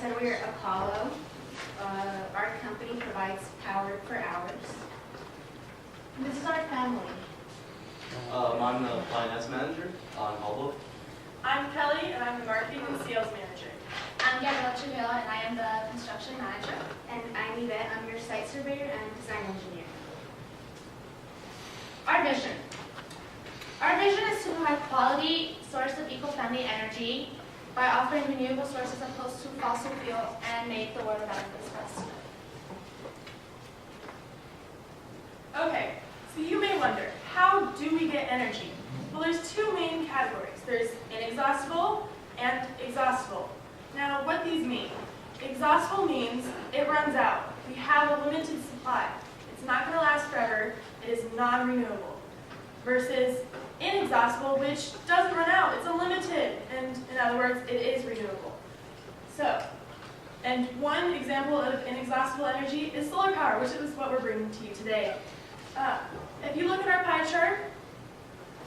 said, we're Apollo. Our company provides power for hours. This is our family. I'm the finance manager on Hubble. I'm Kelly, and I'm the marketing and sales manager. I'm Gabriela Trujillo, and I am the construction manager. And I'm Yvette. I'm your site surveyor and design engineer. Our vision. Our vision is to provide quality source of eco-friendly energy by offering renewable sources opposed to fossil fuels and make the world a better place for us to live. Okay, so you may wonder, how do we get energy? Well, there's two main categories. There's inexhaustible and exhaustible. Now, what these mean? Exhaustible means it runs out. We have a limited supply. It's not going to last forever. It is non-renewable. Versus inexhaustible, which doesn't run out. It's unlimited. And in other words, it is renewable. So, and one example of inexhaustible energy is solar power, which is what we're bringing to you today. If you look at our pie chart,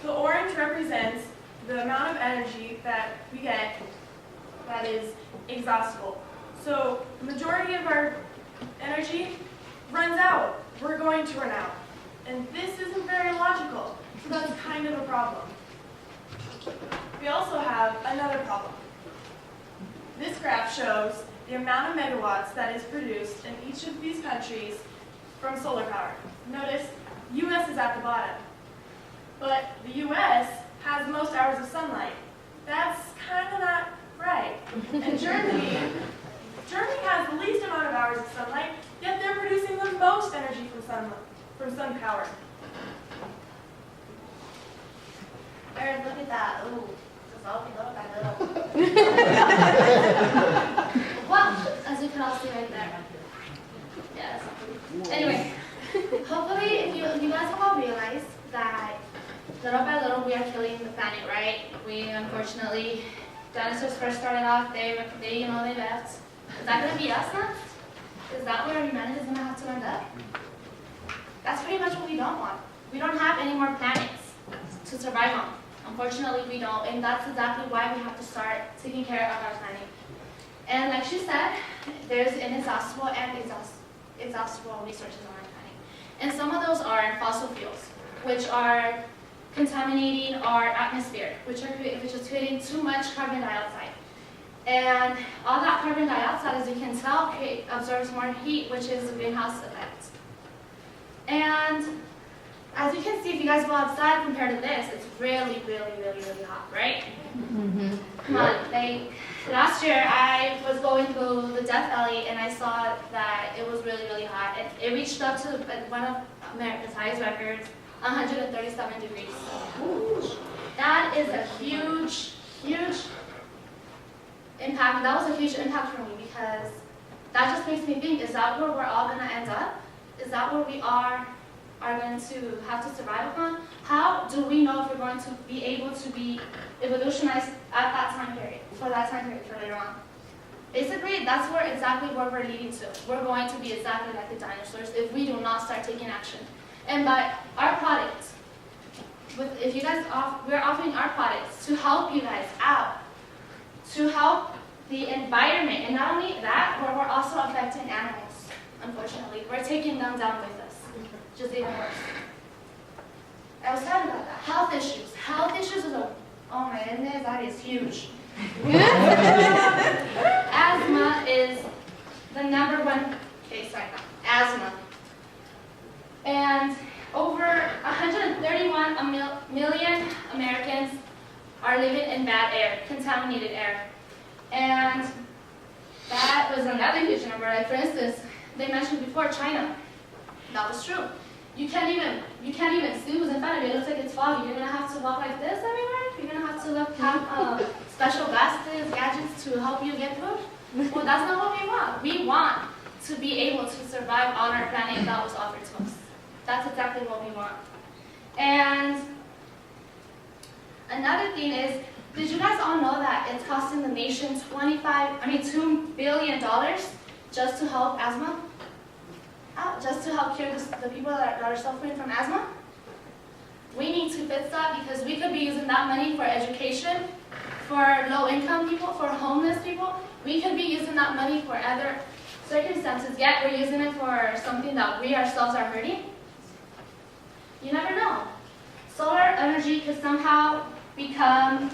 the orange represents the amount of energy that we get that is exhaustible. So the majority of our energy runs out. We're going to run out. And this isn't very logical, so that's kind of a problem. We also have another problem. This graph shows the amount of megawatts that is produced in each of these countries from solar power. Notice, US is at the bottom. But the US has the most hours of sunlight. That's kind of not right. And Germany has the least amount of hours of sunlight, yet they're producing the most energy from sun power. Erin, look at that. Ooh, it's all little by little. Well, as you can all see right there. Yeah, that's not pretty. Anyway, hopefully if you guys have all realized that little by little we are killing the planet, right? We unfortunately, dinosaurs first started off, they left. Is that going to be us next? Is that where humanity is going to have to end up? That's pretty much what we don't want. We don't have any more planets to survive on. Unfortunately, we don't, and that's exactly why we have to start taking care of our planet. And like she said, there's inexhaustible and exhaustible resources on our planet. And some of those are fossil fuels, which are contaminating our atmosphere, which is creating too much carbon dioxide. And all that carbon dioxide, as you can tell, absorbs more heat, which is a greenhouse effect. And as you can see, if you guys go outside compared to this, it's really, really, really, really hot, right? Mm-hmm. Come on, like last year I was going through the Death Valley and I saw that it was really, really hot. It reached up to one of America's highest records, 137 degrees. That is a huge, huge impact. That was a huge impact for me because that just makes me think, is that where we're all going to end up? Is that where we are going to have to survive upon? How do we know if we're going to be able to be evolutionized at that time period, for later on? Basically, that's exactly where we're leading to. We're going to be exactly like the dinosaurs if we do not start taking action. And by our products, we're offering our products to help you guys out, to help the environment. And not only that, but we're also affecting animals, unfortunately. We're taking them down with us, which is even worse. I was talking about that. Health issues. Health issues is oh my goodness, that is huge. Asthma is the #1 case right now. Asthma. And over 131 million Americans are living in bad air, contaminated air. And that was another huge number. Like for instance, they mentioned before China. That was true. You can't even see who's in front of you. It looks like it's foggy. You're gonna have to walk like this everywhere. You're gonna have to have special glasses, gadgets to help you get through. Well, that's not what we want. We want to be able to survive on our planet that was offered to us. That's exactly what we want. And another thing is, did you guys all know that it's costing the nation $2 billion just to help asthma? Just to help cure the people that are suffering from asthma? We need to fix that because we could be using that money for education, for low-income people, for homeless people, we could be using that money for other circumstances, yet we're using it for something that we ourselves are hurting. You never know. Solar energy could somehow become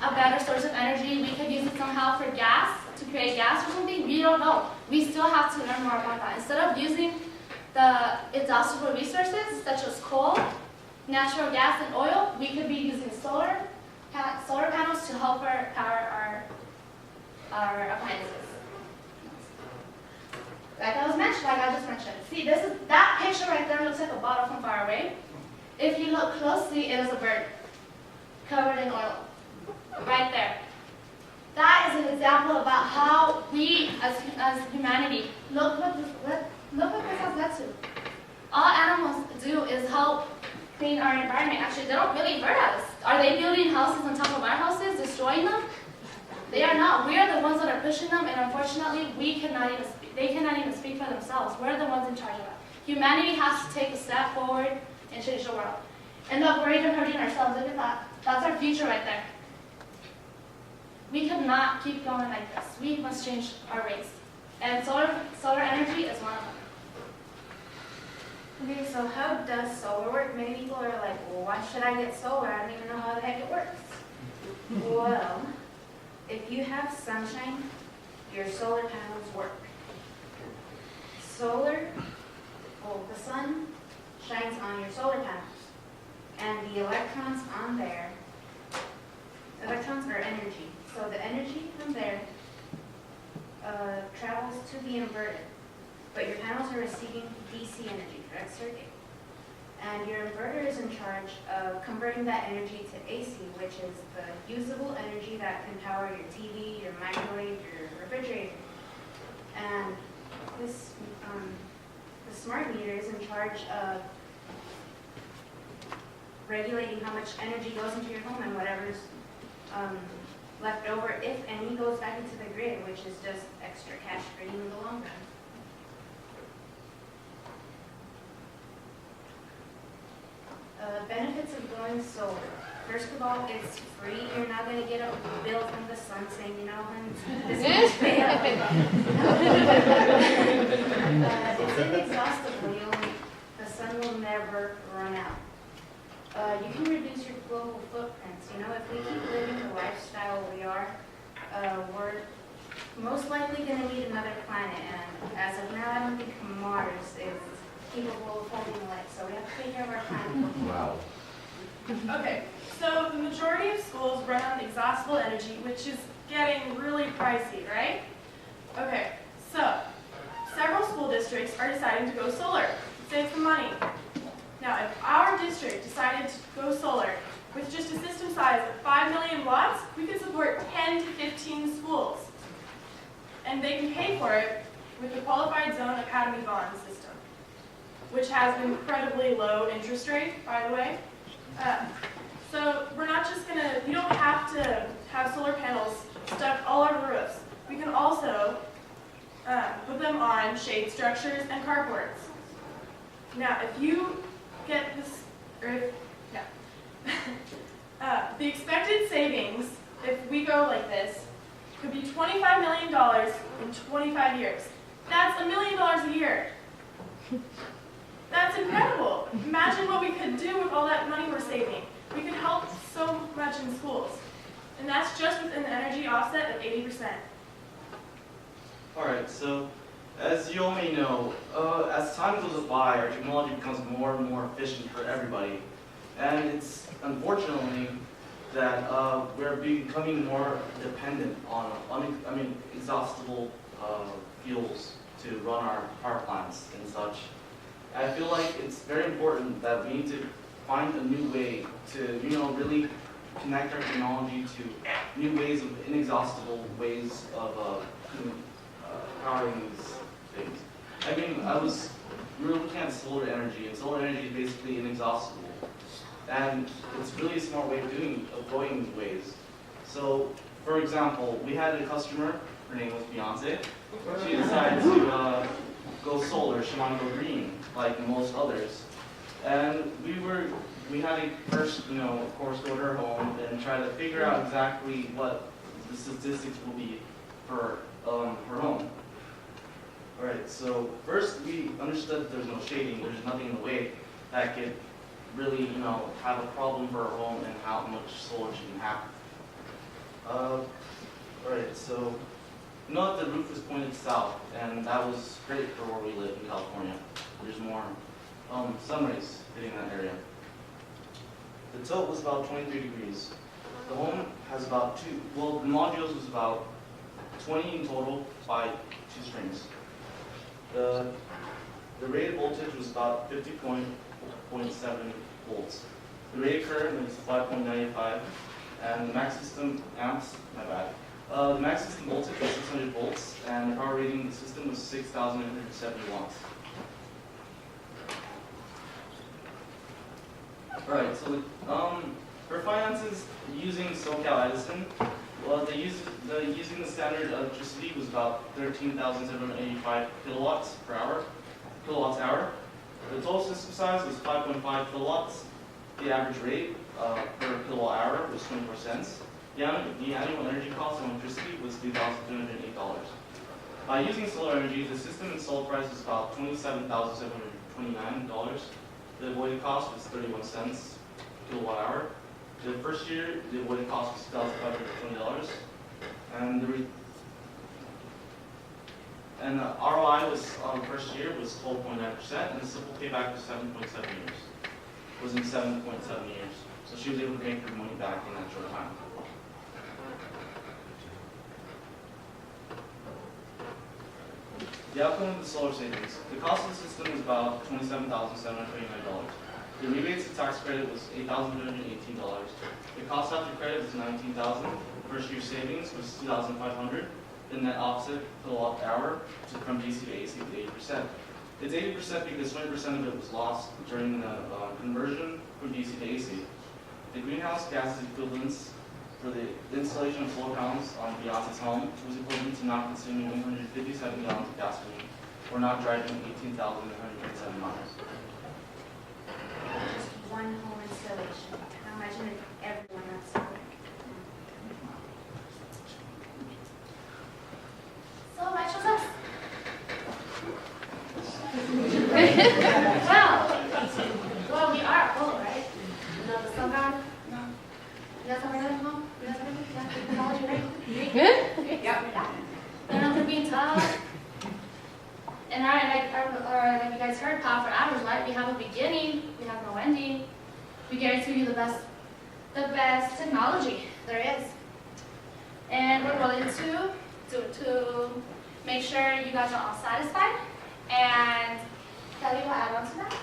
a better source of energy. We could use it somehow for gas, to create gas or something. We don't know. We still have to learn more about that. Instead of using the exhaustible resources such as coal, natural gas, and oil, we could be using solar panels to help power our appliances. Like I just mentioned. See, that picture right there looks like a bottle from far away. If you look closely, it is a bird covered in oil. Right there. That is an example about how we, as humanity, look what this has led to. All animals do is help clean our environment. Actually, they don't really hurt us. Are they building houses on top of our houses, destroying them? They are not. We are the ones that are pushing them, and unfortunately, they cannot even speak for themselves. We're the ones in charge of that. Humanity has to take a step forward and change the world. And look, we're even hurting ourselves. Look at that. That's our future right there. We cannot keep going like this. We must change our ways. And solar energy is one of them. Okay, so how does solar work? Many people are like, well, why should I get solar? I don't even know how the heck it works. Well, if you have sunshine, your solar panels work. The sun shines on your solar panels, and the electrons on there, electrons are energy. So the energy from there travels to the inverter, but your panels are receiving DC energy, direct circuit. And your inverter is in charge of converting that energy to AC, which is the usable energy that can power your TV, your microwave, your refrigerator. And this, the smart meter is in charge of regulating how much energy goes into your home, and whatever's left over, if any, goes back into the grid, which is just extra cash for you in the long run. Benefits of going solar. First of all, it's free. You're not going to get a bill from the sun saying, you know, honey, this much pay up. It's inexhaustible. The sun will never run out. You can reduce your global footprints. You know, if we keep living the lifestyle we are, we're most likely going to need another planet. And as of now, I don't think Mars is capable of holding light. So we have to take care of our planet. Wow. Okay, so the majority of schools run on exhaustible energy, which is getting really pricey, right? Okay, so several school districts are deciding to go solar, save some money. Now, if our district decided to go solar with just a system size of 5 million watts, we could support 10 to 15 schools. And they can pay for it with the Qualified Zone Academy Bond system, which has an incredibly low interest rate, by the way. So we're not just gonna, you don't have to have solar panels stuck all over the roofs. We can also put them on shade structures and carports. Now, if you get this, the expected savings, if we go like this, could be $25 million in 25 years. That's $1 million a year. That's incredible. Imagine what we could do with all that money we're saving. We could help so much in schools. And that's just with an energy offset of 80%. Alright, so as you all may know, as time goes by, our technology becomes more and more efficient for everybody. And it's unfortunately that we're becoming more dependent on exhaustible fuels to run our power plants and such. I feel like it's very important that we need to find a new way to, really connect our technology to new ways of inexhaustible ways of powering these things. We were looking at solar energy, and solar energy is basically inexhaustible. And it's really a smart way of avoiding these ways. So, for example, we had a customer, her name was Beyonce. She decided to go solar, she wanted to go green, like most others. And we had to first, of course, go to her home and try to figure out exactly what the statistics will be for her home. Alright, so first we understood that there's no shading, there's nothing in the way that could really, have a problem for her home and how much solar she can have. Alright, so you know that the roof is pointed south, and that was great for where we live in California. There's more sun rays hitting that area. The tilt was about 23 degrees. The home has about the modules was about 20 in total by 2 strings. The rated voltage was about 50.7 volts. The rated current was 5.95, and the max system amps, the max system voltage was 600 volts, and the power rating of the system was 6,870 watts. Alright, so for finances, using SoCal Edison, well, using the standard electricity was about 13,785 kilowatts hour. The total system size was 5.5 kilowatts. The average rate per kilowatt hour was 24 cents. The annual energy cost of electricity was $2,208. By using solar energy, the system installed price was about $27,729. The avoided cost was 31 cents per kilowatt hour. The first year, the avoided cost was $2,520, and the ROI was first year was 12.9%, and the simple payback was 7.7 years. Was in 7.7 years, so she was able to make her money back in that short time. The outcome of the solar savings. The cost of the system was about $27,729. The rebates to tax credit was $8,218. The cost after credit was $19,000. The first year savings was $2,500. The net offset kilowatt hour from DC to AC was 80%. It's 80% because 20% of it was lost during the conversion from DC to AC. The greenhouse gas equivalents for the installation of solar panels on Beyonce's home was equivalent to not consuming 157 gallons of gasoline or not driving 18,107 miles. Just one home installation. Now imagine if everyone else did it. So much was us. well, we are full, right? You know the sun god? No. You guys ever heard of him? You guys ever heard of technology, right? Good? Yeah. They're known for being tough. And like you guys heard, power for hours, right? We have a beginning, we have no ending. We guarantee you the best technology there is. And we're willing to make sure you guys are all satisfied. And Kelly will add on to that.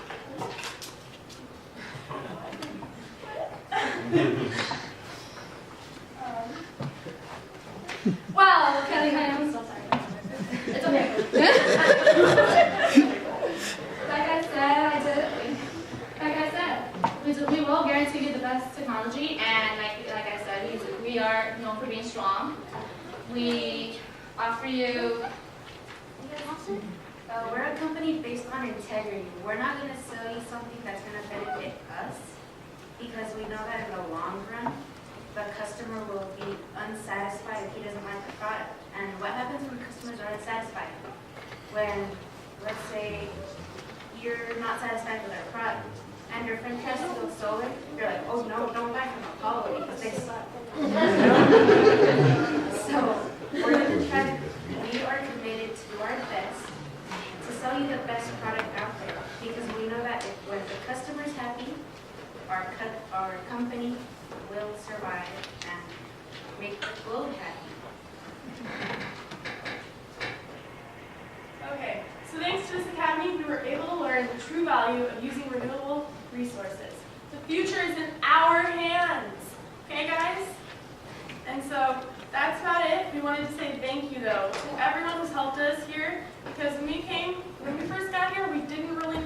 Well, Kelly, I'm so sorry. It's okay. Like I said, we will guarantee you the best technology, and like I said, we are known for being strong. We offer you. We're a company based on integrity. We're not going to sell you something that's going to benefit us, because we know that in the long run, the customer will be unsatisfied if he doesn't like the product. And what happens when customers are unsatisfied? When, let's say, you're not satisfied with our product, and your friend tries to go solar, you're like, oh no, don't buy from Apollo because they suck. So, we're going to try, we are committed to do our best to sell you the best product out there, because we know that when the customer's happy, our company will survive and make the globe happy. Okay, so thanks to this academy, we were able to learn the true value of using renewable resources. The future is in our hands. Okay, guys? And so that's about it. We wanted to say thank you, though, to everyone who's helped us here, because when we first got here, we didn't really